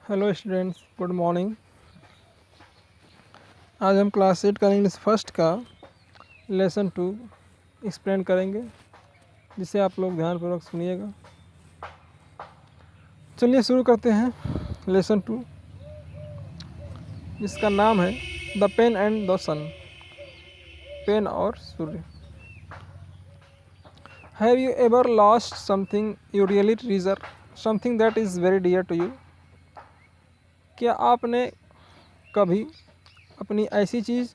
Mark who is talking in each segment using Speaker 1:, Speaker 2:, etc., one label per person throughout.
Speaker 1: Hello students, good morning. आज हम class 8 का इंग्लिश फर्स्ट का लेसन 2 एक्सप्लेन करेंगे, जिसे आप लोग ध्यानपूर्वक सुनिएगा। चलिए शुरू करते हैं लेसन 2, जिसका नाम है the pen and the sun. Pen और सूर्य। Have you ever lost something you really treasure, something that is very dear to you? क्या आपने कभी अपनी ऐसी चीज़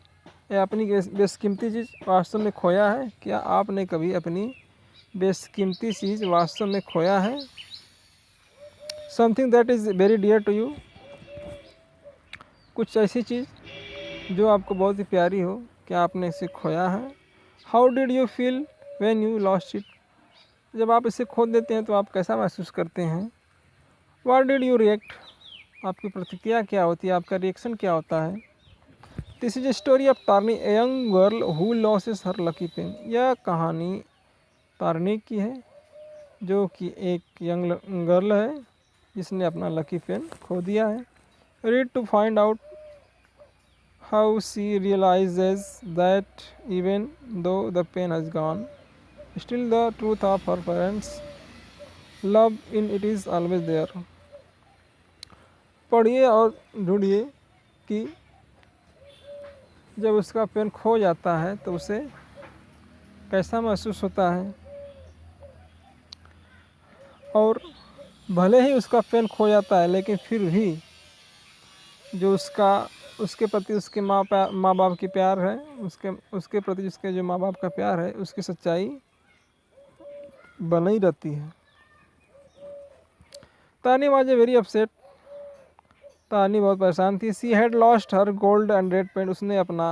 Speaker 1: या अपनी बेशकीमती चीज़ वास्तव में खोया है? क्या आपने कभी अपनी बेशकीमती चीज़ वास्तव में खोया है? Something that is very dear to you, कुछ ऐसी चीज़ जो आपको बहुत ही प्यारी हो, क्या आपने इसे खोया है? How did you feel when you lost it? जब आप इसे खो देते हैं तो आप कैसा महसूस करते हैं? What did you react? आपकी प्रतिक्रिया क्या होती है, आपका रिएक्शन क्या होता है? This is a story of Tarni, a young girl who loses her lucky pen. यह कहानी तारनी की है, जो कि एक यंग गर्ल है जिसने अपना लकी पेन खो दिया है। Read to find out how she realizes that even though the pen has gone, still the truth of her parents love in it is always there. पढ़िए और ढूंढिए कि जब उसका पेन खो जाता है तो उसे कैसा महसूस होता है, और भले ही उसका पेन खो जाता है लेकिन फिर भी जो उसके प्रति उसके माँ बाप की प्यार है, उसके प्रति उसके जो माँ बाप का प्यार है, उसकी सच्चाई बनी रहती है। तानी वाज ए वेरी अपसेट। तानी बहुत परेशान थी। She had lost her gold and red pen. उसने अपना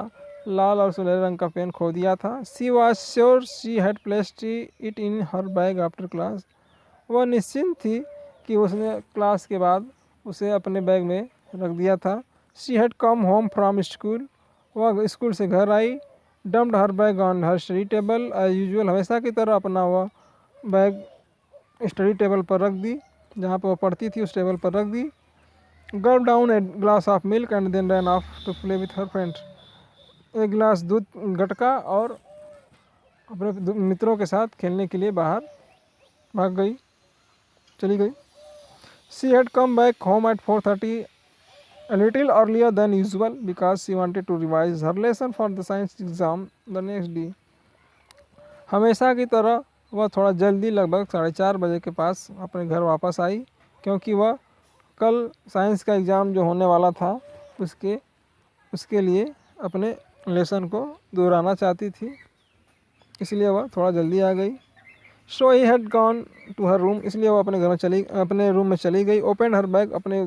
Speaker 1: लाल और सुनहरे रंग का पेन खो दिया था। She was sure she had placed it in her bag after class. वह निश्चिंत थी कि उसने क्लास के बाद उसे अपने बैग में रख दिया था। She had come home from school. वह स्कूल से घर आई। Dumped her bag on her study table as usual. हमेशा की तरह अपना वह बैग स्टडी टेबल पर रख दी, जहाँ पर वह पढ़ती थी उस टेबल पर रख दी। Gulp down a glass of milk and then run off to play with her friends. एक गिलास दूध गटका और अपने मित्रों के साथ खेलने के लिए बाहर चली गई। She had come back home at 4:30, a little earlier than usual, because she wanted to revise her lesson for the science exam the next day. हमेशा की तरह वह थोड़ा जल्दी, लगभग 4:30 बजे के पास अपने घर वापस आई, क्योंकि वह कल साइंस का एग्ज़ाम जो होने वाला था उसके लिए अपने लेसन को दोहराना चाहती थी, इसलिए वह थोड़ा जल्दी आ गई। So he had gone to her room. इसलिए वो अपने रूम में चली गई। Open her bag. अपने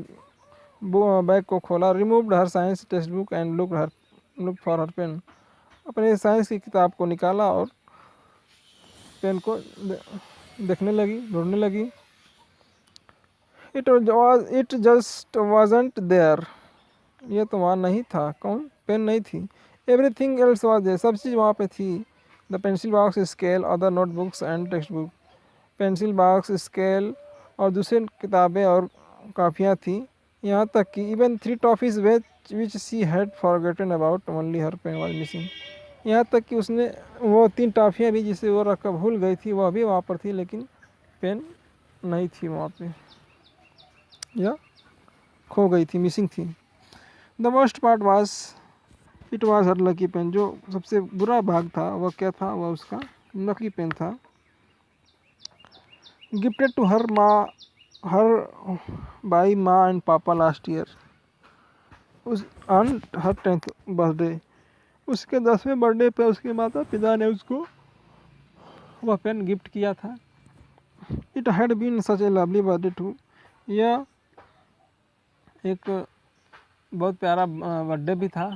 Speaker 1: बैग को खोला। Removed her science text book and look for her pen. अपने साइंस की किताब को निकाला और पेन को देखने लगी, ढूंढने लगी। It just wasn't there. यह तो वहाँ नहीं था। कौन? पेन नहीं थी। Everything else was there. सब चीज़ वहाँ पे थी। The pencil box, scale, other notebooks and text book. Pencil box, scale और दूसरी किताबें और काफ़ियाँ थी। यहाँ तक कि even 3 toffees which she had forgotten about, only her pen was missing. यहाँ तक कि उसने वो 3 टॉफ़ियाँ भी जिसे वो रखकर भूल गई थी, वह भी वहाँ पर थी, लेकिन पेन नहीं थी वहाँ पे, या खो गई थी, मिसिंग थी। The worst part was it was her lucky pen. जो सबसे बुरा भाग था वह क्या था? वह उसका लकी पेन था। गिफ्टेड टू हर बाई माँ एंड पापा लास्ट ईयर, उस ऑन हर 10th बर्थडे। उसके 10वें बर्थडे पे उसके माता पिता ने उसको वह पेन गिफ्ट किया था। It had been such a lovely birthday too. यह एक बहुत प्यारा बर्थडे भी था।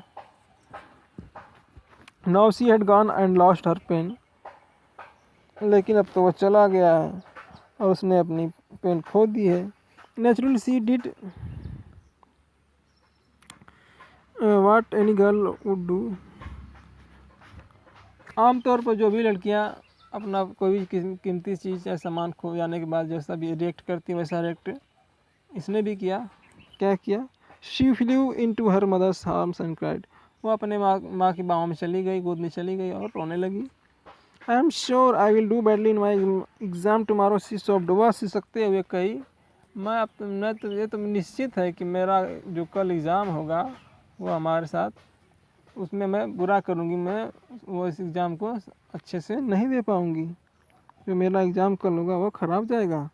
Speaker 1: Now she had gone and lost her pen. लेकिन अब तो वह चला गया है और उसने अपनी पेन खो दी है। Naturally she did what any girl would do. आमतौर पर जो भी लड़कियां अपना कोई भी कीमती चीज़ या सामान खो जाने के बाद जैसा भी रिएक्ट करती है, वैसा रिएक्ट इसने भी किया। क्या किया? She flew into her mother's arms and cried. वो अपने माँ की बाहों में चली गई, गोद में चली गई और रोने लगी। I am sure I will do badly in my exam tomorrow, she sobbed. वह सिसकते हुए कही, मैं तो ये तो निश्चित है कि मेरा जो कल एग्ज़ाम होगा वो हमारे साथ, उसमें मैं बुरा करूँगी, मैं वो इस एग्ज़ाम को अच्छे से नहीं दे पाऊँगी। जो मेरा एग्ज़ाम कल होगा वो ख़राब जाएगा।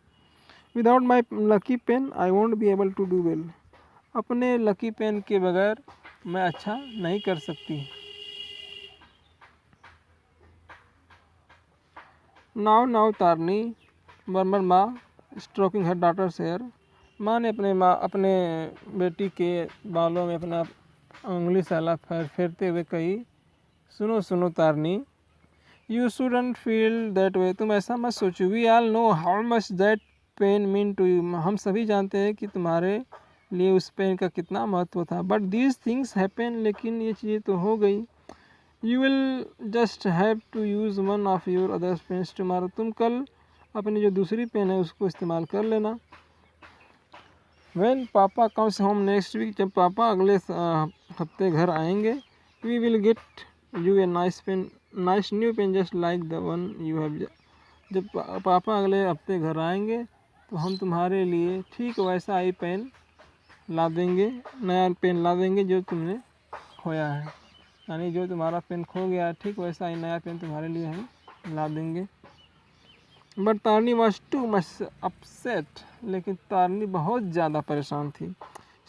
Speaker 1: Without my lucky pen I won't be able to do well. अपने लकी पेन के बगैर मैं अच्छा नहीं कर सकती। नाउ तारनी, मरमर माँ, स्ट्रोकिंग हर डॉटर्स हेयर। माँ ने अपने बेटी के बालों में अपना उंगली साला फेरते हुए कही, सुनो Tarni, you shouldn't feel that way. तुम ऐसा मत सोचो। We all know how much that pen mean to you. हम सभी जानते हैं कि तुम्हारे लिए उस पेन का कितना महत्व था। बट दीज थिंग्स हैपन, लेकिन ये चीज़ें तो हो गई। You will just have to use one of your other pens tomorrow. तुम कल अपनी जो दूसरी पेन है उसको इस्तेमाल कर लेना। व्हेन पापा कम्स होम नेक्स्ट वीक, जब पापा अगले हफ्ते घर आएंगे, we will get you a nice new pen just like the one you have. जब पापा अगले हफ्ते घर आएंगे तो हम तुम्हारे लिए ठीक वैसा ही पेन ला देंगे, नया पेन ला देंगे जो तुमने खोया है। यानी जो तुम्हारा पेन खो गया है, ठीक वैसा ही नया पेन तुम्हारे लिए हम ला देंगे। But Tarni was too much upset, लेकिन तारनी बहुत ज़्यादा परेशान थी।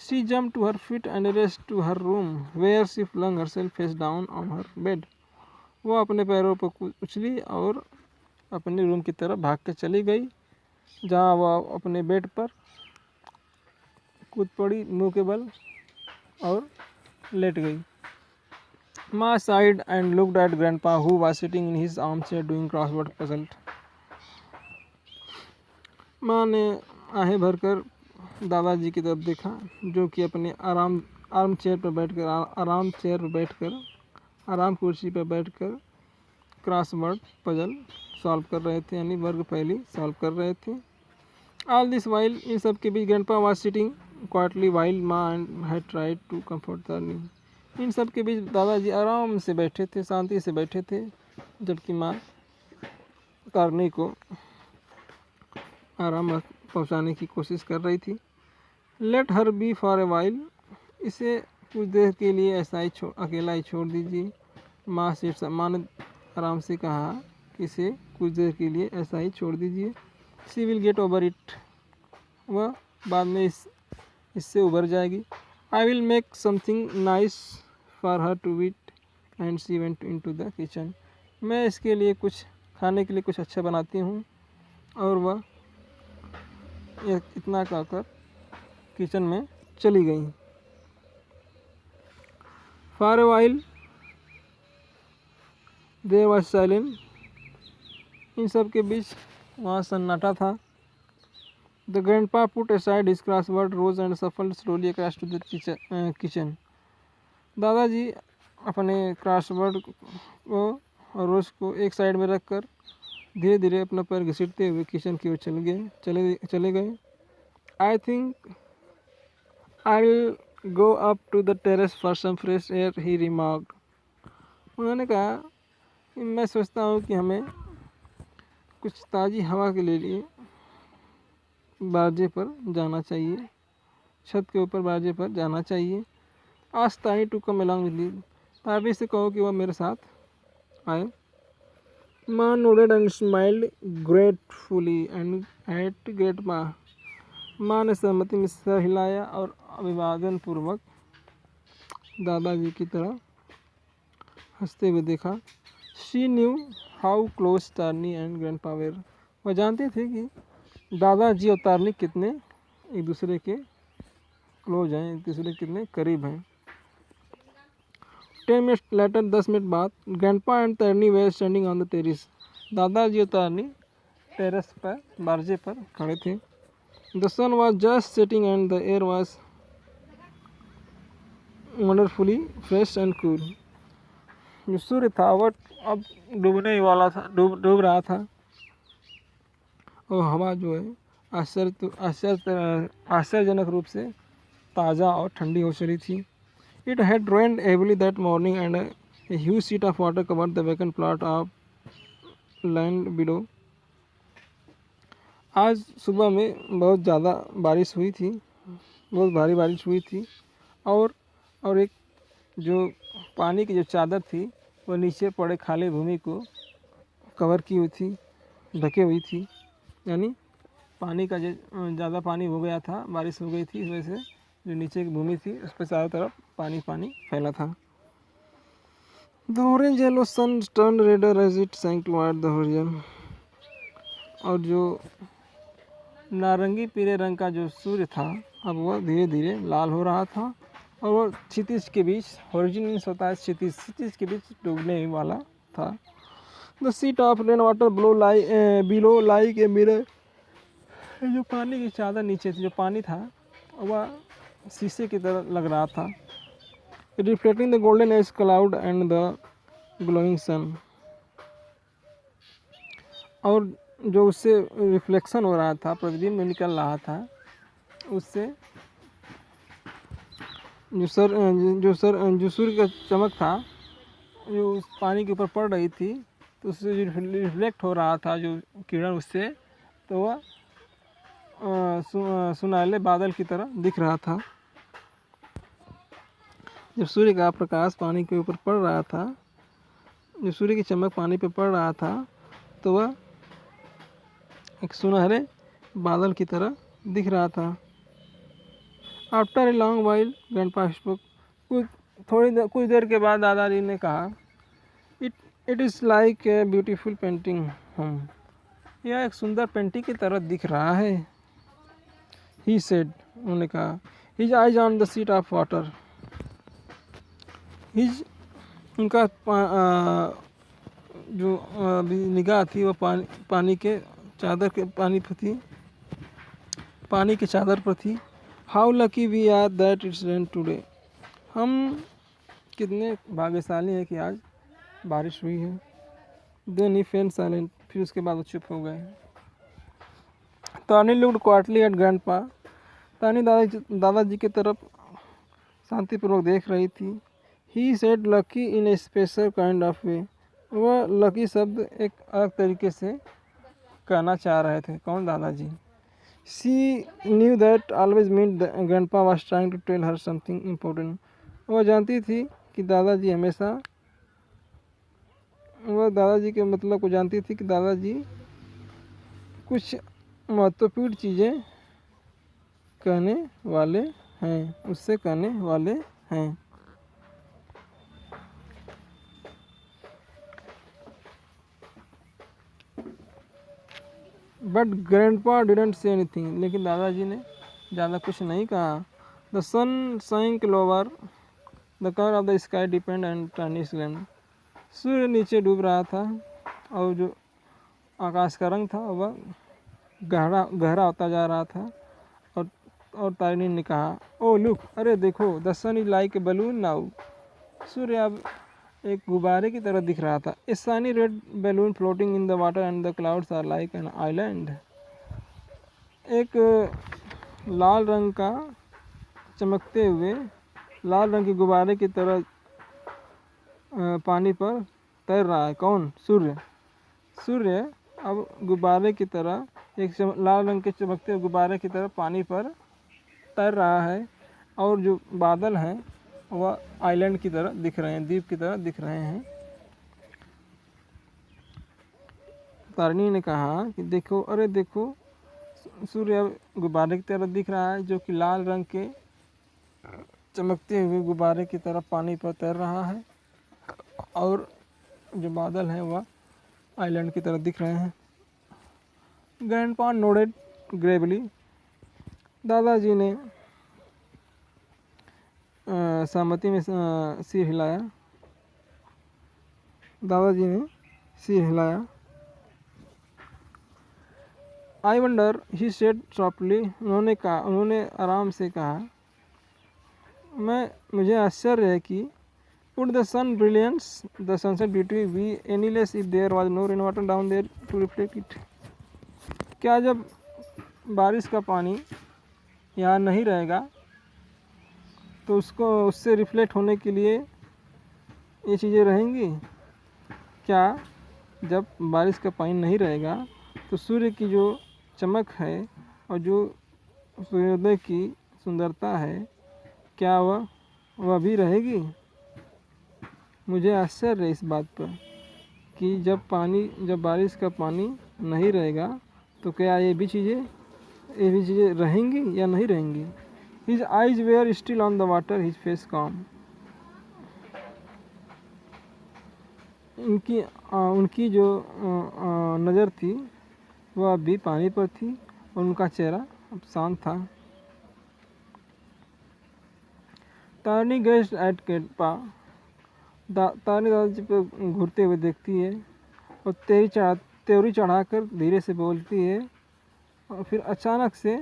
Speaker 1: She jump to her feet and rest to her room where she flung herself face down on her bed. वो अपने पैरों पर उछली और अपने रूम की तरफ भाग के चली गई, जहाँ वह अपने बेड पर कूद पड़ी मुँह के बल और लेट गई। माँ sighed and looked at Grandpa, who was sitting in his armchair doing crossword puzzle. माँ ने आहें भरकर दादाजी की तरफ देखा, जो कि अपने आराम कुर्सी पर बैठकर क्रॉसवर्ड पजल सॉल्व कर रहे थे, यानी वर्ग पहेली सॉल्व कर रहे थे। ऑल दिस वाइल, इन सब के बीच, grandpa was sitting quietly while माँ had tried to comfort Tarni. इन सब के बीच दादाजी आराम से बैठे थे, शांति से बैठे थे, जबकि माँ तारनी को आराम पहुंचाने की कोशिश कर रही थी। Let her be for a while, इसे कुछ देर के लिए ऐसा ही अकेला ही छोड़ दीजिए। माँ ने आराम से कहा कि इसे कुछ देर के लिए ऐसा ही छोड़ दीजिए। She will get over it, वह बाद में इससे उबर जाएगी। I will make something nice for her to eat and she went into the kitchen. मैं इसके लिए कुछ खाने के लिए कुछ अच्छा बनाती हूँ। और वह इतना कहकर किचन में चली गई। For a while there was silence, इन सब के बीच वहाँ सन्नाटा था। The grandpa put aside his crossword rose and shuffled slowly across to the kitchen. दादाजी अपने क्रॉसवर्ड को और रोज को एक साइड में रखकर धीरे धीरे अपना पैर घसीटते हुए किचन की ओर चले गए। I think I will go up to the terrace for some fresh air, he remarked. उन्होंने कहा कि मैं सोचता हूँ कि हमें कुछ ताज़ी हवा के लिए बारजे पर जाना चाहिए, छत के ऊपर बारजे पर जाना चाहिए। Ask Tarni to come along with me, Tarni से कहो कि वह मेरे साथ आए। माँ nodded and smiled gratefully and at grandpa. माँ ने सहमति में सर हिलाया और अभिवादन पूर्वक दादाजी की तरह हंसते हुए देखा। She knew how close Tarni and grandpa were. वह जानते थे कि दादाजी और तारनी कितने एक दूसरे के क्लोज हैं, एक दूसरे के कितने करीब हैं। 10 मिनट लेटर, 10 मिनट बाद, grandpa and Tarni were standing on the terrace. दादाजी और तारनी टेरेस पर बारजे पर खड़े थे। The sun was just setting and the air was wonderfully fresh and cool. जो सूर्य था वह अब डूबने वाला था, डूब रहा था, और हवा जो है आश्चर्यजनक रूप से ताज़ा और ठंडी हो चली थी। It had rained heavily that morning and a huge sheet of water covered the vacant plot of land below. आज सुबह में बहुत ज़्यादा बारिश हुई थी, बहुत भारी बारिश हुई थी, और एक जो पानी की जो चादर थी वो नीचे पड़े खाली भूमि को कवर की हुई थी, ढके हुई थी। यानी पानी का जो ज़्यादा पानी हो गया था, बारिश हो गई थी, इस वजह से जो नीचे की भूमि थी उस पर चारों तरफ पानी पानी फैला था। The orange yellow sun turn redder as it sank toward the horizon. और जो नारंगी पीले रंग का जो सूर्य था अब वह धीरे धीरे लाल हो रहा था और वो क्षितिज के बीच, होरिजन मीन्स होता है क्षितिज के बीच डूबने वाला था। The seat of rain water below like a mirror. जो पानी की चादर नीचे थी, जो पानी था वह शीशे की तरह लग रहा था। Reflecting the golden edge cloud and the glowing sun. और जो उससे रिफ्लेक्शन हो रहा था, प्रतिबिंब निकल रहा था उससे, जो सूर्य का चमक था जो उस पानी के ऊपर पड़ रही थी, तो उससे जो रिफ्लेक्ट हो रहा था जो किरण उससे, तो वह सुनहले बादल की तरह दिख रहा था। जब सूर्य का प्रकाश पानी के ऊपर पड़ रहा था, जब सूर्य की चमक पानी पे पड़ रहा था, तो वह एक सुनहरे बादल की तरह दिख रहा था। After a long while grandpa spoke. कुछ देर के बाद दादाजी ने कहा, it is like a beautiful painting home. यह एक सुंदर पेंटिंग की तरह दिख रहा है। ही सेड, उन्होंने कहा। His eyes on the seat of water. His, उनका जो निगाह थी वो पानी के चादर के पानी के चादर पर थी। How lucky we are that it's rain today. हम कितने भाग्यशाली हैं कि आज बारिश हुई है। Then he fell silent. फिर उसके बाद वो चुप हो गए। तानी लुक्ड क्वाइटली एट ग्रैंडपा। तानी दादाजी की तरफ शांतिपूर्वक देख रही थी। He said lucky in A special kind of वे। वह लकी शब्द एक अलग तरीके से कहना चाह रहे थे। कौन? दादाजी। She knew that always mean grandpa was trying to tell her something important. वह जानती थी कि दादाजी हमेशा, वह दादाजी के मतलब को जानती थी कि दादाजी कुछ महत्वपूर्ण चीज़ें कहने वाले हैं, उससे कहने वाले हैं। But grandpa didn't say anything. लेकिन दादाजी ने ज़्यादा कुछ नहीं कहा। The sun sank lower, the colour of the sky depend and tarnish gland. सूर्य नीचे डूब रहा था और जो आकाश का रंग था वह गहरा होता जा रहा था। और तारिणी ने कहा, ओ लुक, अरे देखो, the sun is like a balloon now. सूर्य अब एक गुब्बारे की तरह दिख रहा था। A shiny red balloon floating in the water and the clouds are like an island. एक लाल रंग का चमकते हुए लाल रंग के गुब्बारे की तरह पानी पर तैर रहा है। कौन? सूर्य। सूर्य अब गुब्बारे की तरह, एक लाल रंग के चमकते हुए गुब्बारे की तरह पानी पर तैर रहा है। और जो बादल हैं वह आइलैंड की तरह दिख रहे हैं, द्वीप की तरह दिख रहे हैं। तारिणी ने कहा कि देखो, अरे देखो, सूर्य अब गुब्बारे की तरह दिख रहा है जो कि लाल रंग के चमकते हुए गुब्बारे की तरह पानी पर तैर रहा है। और जो बादल हैं वह आइलैंड की तरह दिख रहे हैं। Grandpa nodded Gravely. दादाजी ने सहमति में सिर हिलाया। दादाजी ने सिर हिलाया। I wonder, he said softly. उन्होंने आराम से कहा, मुझे आश्चर्य है कि would the sun brilliance, the sunset beauty be any less if there was no rainwater down there to reflect it? क्या जब बारिश का पानी यहाँ नहीं रहेगा तो उसको उससे रिफ्लेक्ट होने के लिए ये चीज़ें रहेंगी क्या? जब बारिश का पानी नहीं रहेगा तो सूर्य की जो चमक है और जो सूर्योदय की सुंदरता है, क्या वह भी रहेगी? मुझे आश्चर्य है इस बात पर कि जब बारिश का पानी नहीं रहेगा तो क्या ये भी चीज़ें रहेंगी या नहीं रहेंगी? His eyes were still on the water, his face calm. उनकी जो नज़र थी वह अभी पानी पर थी और उनका चेहरा अब शांत था। तारनी गेस्ट एट केटपा, तारनी दादाजी पर घूरते हुए देखती है और त्योरी चढ़ाकर धीरे से बोलती है और फिर अचानक से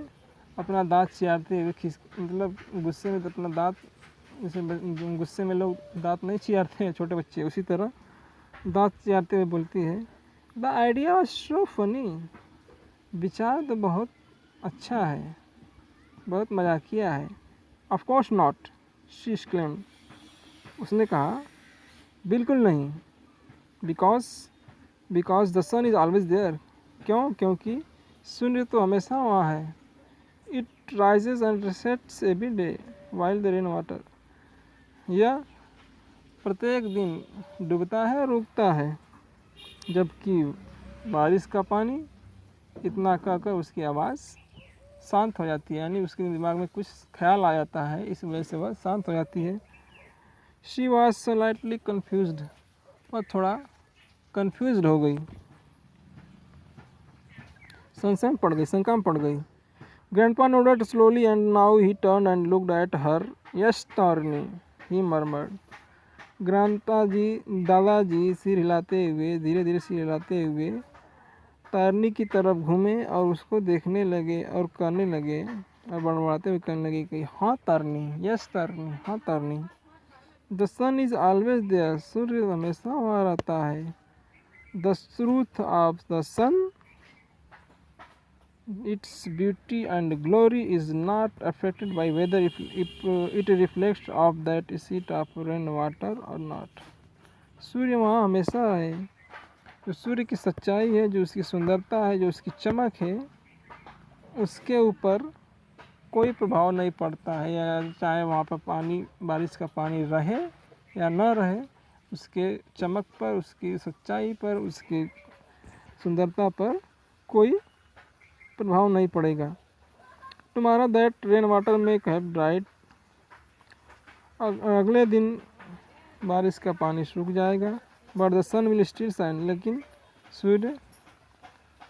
Speaker 1: अपना दांत चियारते हुए मतलब गुस्से में अपना दांत, जैसे गुस्से में लोग दांत नहीं चियारते हैं छोटे बच्चे, उसी तरह दांत चियारते हुए बोलती है, the idea was so funny, विचार तो बहुत अच्छा है, बहुत मजाकिया है। Of course not, she exclaimed, उसने कहा, बिल्कुल नहीं। Because the sun is always there, क्यों? क्योंकि सूर्य तो हमेशा वहाँ है। It rises and sets every day while the rain water, यह प्रत्येक दिन डूबता है और उगता है, जबकि बारिश का पानी इतना कहकर उसकी आवाज़ शांत हो जाती है, यानी उसके दिमाग में कुछ ख्याल आ जाता है, इस वजह से वह शांत हो जाती है। शी वॉज स्लाइटली कन्फ्यूज्ड, वह थोड़ा कन्फ्यूज्ड हो गई, शंका में पड़ गई। Grandpa nodded slowly and now he turned and looked at her. Yes, Tarni, he murmured. दादाजी सिर हिलाते हुए, धीरे धीरे सिर हिलाते हुए तारनी की तरफ घूमे और उसको देखने लगे और कहने लगे और बड़बड़ाते हुए कहने लगे कि हाँ तारनी, यस तारनी, हाँ Tarni. The sun is always there, सूर्य हमेशा वहाँ रहता है। The truth of the sun, its beauty and glory is not affected by whether if it reflects off that sheet of rain water or not. सूर्य वहाँ हमेशा है। जो सूर्य की सच्चाई है, जो उसकी सुंदरता है, जो उसकी चमक है, उसके ऊपर कोई प्रभाव नहीं पड़ता है, या चाहे वहाँ पर बारिश का पानी रहे या न रहे, उसके चमक पर, उसकी सच्चाई पर, उसकी सुंदरता पर कोई प्रभाव नहीं पड़ेगा। तुम्हारा दैट रेन वाटर मेक है ड्राइड, अगले दिन बारिश का पानी सूख जाएगा। But the sun will still shine, लेकिन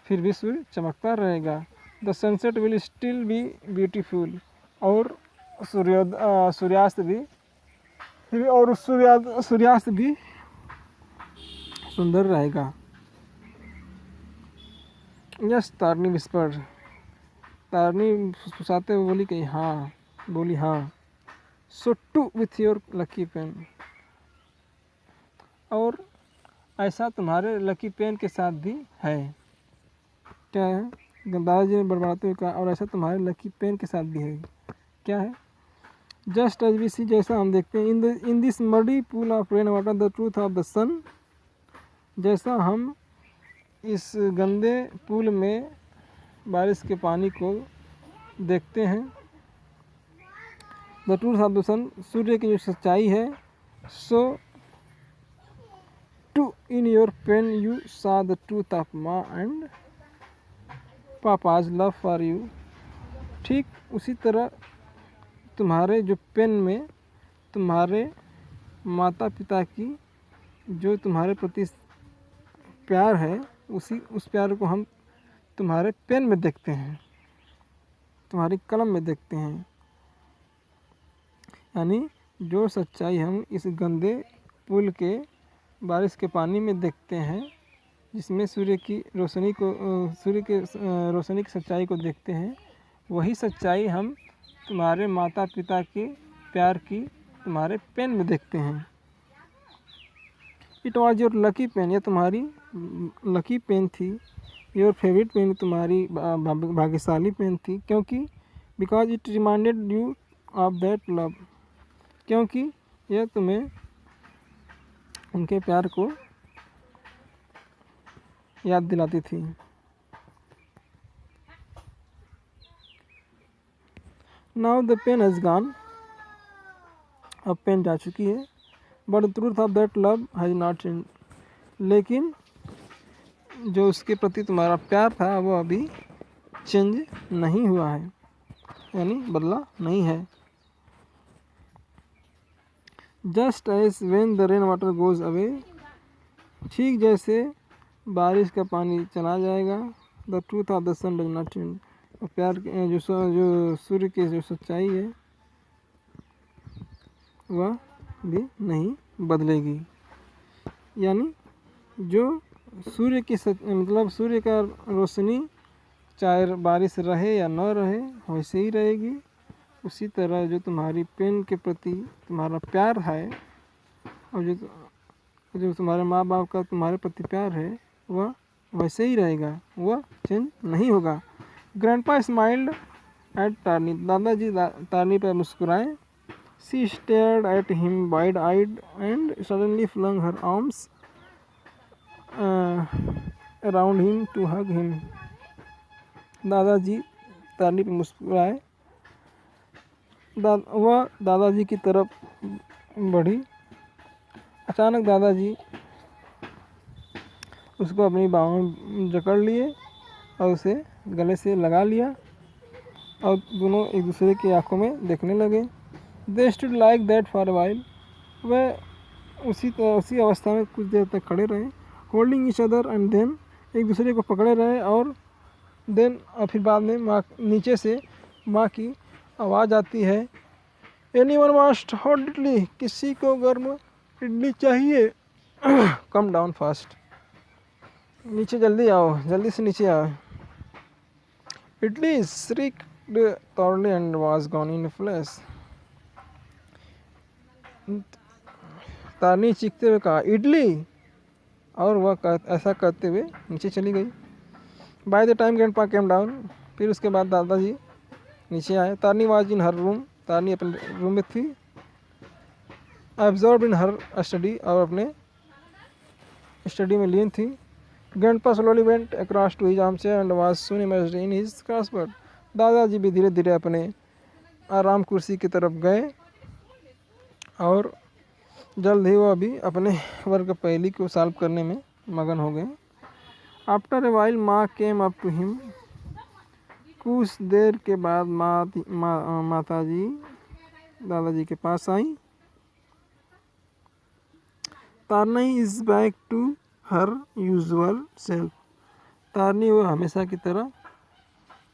Speaker 1: फिर भी सूर्य चमकता रहेगा। The sunset will still be beautiful, और सूर्यास्त भी सुंदर रहेगा। यस, तारनी विस्पर, तारनी फुसफुसाते हुए बोली हाँ। So too with your lucky pen, और ऐसा तुम्हारे लकी पेन के साथ भी है। क्या है? दादाजी ने बड़बड़ाते हुए कहा, और ऐसा तुम्हारे लकी पेन के साथ भी है। क्या है? जस्ट एज वी सी, जैसा हम देखते हैं, in this muddy pool of rain water the truth of the sun, जैसा हम इस गंदे पूल में बारिश के पानी को देखते हैं। The truth of the sun, सूर्य की जो सच्चाई है। So too in your pen you saw the truth of माँ and papa's love for you, ठीक उसी तरह तुम्हारे जो पेन में तुम्हारे माता पिता की जो तुम्हारे प्रति प्यार है, उस प्यार को हम तुम्हारे पेन में देखते हैं, तुम्हारी कलम में देखते हैं। यानी जो सच्चाई हम इस गंदे पुल के बारिश के पानी में देखते हैं, जिसमें सूर्य की रोशनी की सच्चाई को देखते हैं, वही सच्चाई हम तुम्हारे माता पिता के प्यार की तुम्हारे पेन में देखते हैं। It was your lucky pen, यह तुम्हारी लकी पेन थी। योर फेवरेट पेन, तुम्हारी भाग्यशाली पेन थी, क्योंकि because it reminded you of that love, क्योंकि यह तुम्हें उनके प्यार को याद दिलाती थी। Now the pen has gone, अब पेन जा चुकी है। But the truth of that love has not change, लेकिन जो उसके प्रति तुम्हारा प्यार था वो अभी चेंज नहीं हुआ है, यानी बदला नहीं है। Just as when the rain water goes away, ठीक जैसे बारिश का पानी चला जाएगा। The truth of the sun does not change, प्यार जो सूर्य की जो सच्चाई है वह भी नहीं बदलेगी। यानी जो सूर्य की मतलब सूर्य का रोशनी चाहे बारिश रहे या न रहे वैसे ही रहेगी। उसी तरह जो तुम्हारी पेन के प्रति तुम्हारा प्यार है और जो तुम्हारे माँ बाप का तुम्हारे प्रति प्यार है वह वैसे ही रहेगा, वह चेंज नहीं होगा। ग्रैंडपा स्माइल्ड एट टार्नी, दादाजी टार्नी पर मुस्कुराए। She stared at him wide eyed and suddenly flung her arms around him to hug him. दादाजी टार्नी पर मुस्कुराए, वह दादाजी की तरफ बढ़ी। अचानक दादाजी उसको अपनी बाहों में जकड़ लिए और उसे गले से लगा लिया और दोनों एक दूसरे की आंखों में देखने लगे। They stood like that for a while, वह उसी अवस्था में कुछ देर तक खड़े रहे। Holding each other and then, एक दूसरे को पकड़े रहे और देन और फिर बाद में माँ नीचे से माँ की आवाज़ आती है, एनीवन वांट्स हॉट इडली, किसी को गर्म इडली चाहिए, कम डाउन फास्ट, नीचे जल्दी आओ, जल्दी से नीचे आओ। Idli shrieked Thornley and was gone in a flash. तारनी चीखते हुए कहा, इडली, और वह ऐसा करते हुए नीचे चली गई। By the time grandpa came down, फिर उसके बाद दादाजी नीचे आए। तारनी वाज इन हर रूम, तारनी अपने रूम में थी। एब्जॉर्ब इन हर स्टडी, और अपने स्टडी में लीन थी। Grandpa slowly went across to his armchair and was soon immersed in his crossword. दादाजी भी धीरे धीरे अपने आराम कुर्सी की तरफ गए और जल्द ही वह भी अपने वर्ग पहेली को सॉल्व करने में मगन हो गए। आफ्टर ए वाइल माँ केम अप टू हिम, कुछ देर के बाद माताजी दादाजी के पास आई। Tarni is back to her usual self, Tarni वो हमेशा की तरह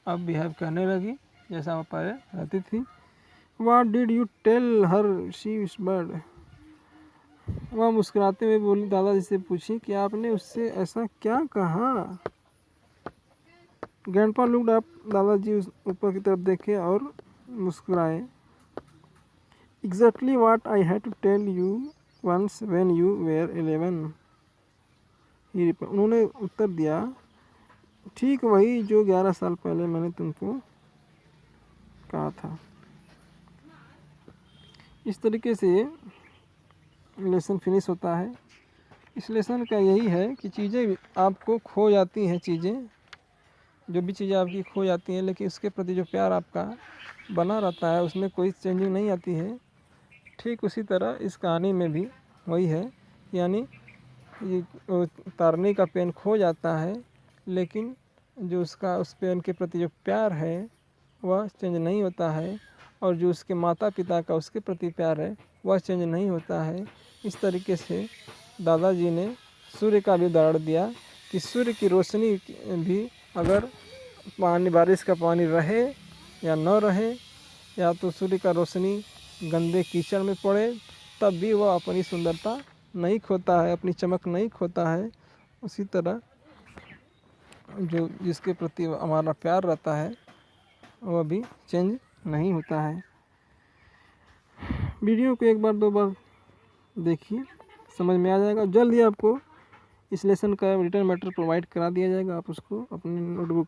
Speaker 1: अब बिहेव करने लगी जैसा वो पहले रहती थी। What did you tell her she whispered, वह मुस्कुराते हुए बोली, दादाजी से पूछी कि आपने उससे ऐसा क्या कहा। ग्रैंडपा लुक्ड अप, दादाजी उस ऊपर की तरफ देखे और मुस्कुराए। Exactly what I had to tell you once when you were 11, उन्होंने उत्तर दिया, ठीक वही जो 11 साल पहले मैंने तुमको कहा था। इस तरीके से लेसन फिनिश होता है। इस लेसन का यही है कि चीज़ें आपको खो जाती हैं, चीज़ें जो भी चीज़ें आपकी खो जाती हैं, लेकिन उसके प्रति जो प्यार आपका बना रहता है उसमें कोई चेंजिंग नहीं आती है। ठीक उसी तरह इस कहानी में भी वही है, यानी ये तारनी का पेन खो जाता है लेकिन जो उसका उस पेन के प्रति जो प्यार है वह चेंज नहीं होता है, और जो उसके माता पिता का उसके प्रति प्यार है वह चेंज नहीं होता है। इस तरीके से दादाजी ने सूर्य का भी उदाहरण दिया कि सूर्य की रोशनी भी अगर पानी बारिश का पानी रहे या न रहे, या तो सूर्य का रोशनी गंदे कीचड़ में पड़े, तब भी वह अपनी सुंदरता नहीं खोता है, अपनी चमक नहीं खोता है। उसी तरह जो जिसके प्रति हमारा प्यार रहता है वह भी चेंज नहीं होता है। वीडियो को एक बार दो बार देखिए, समझ में आ जाएगा। जल्द ही आपको इस लेसन का रिटर्न मैटर प्रोवाइड करा दिया जाएगा, आप उसको अपनी नोटबुक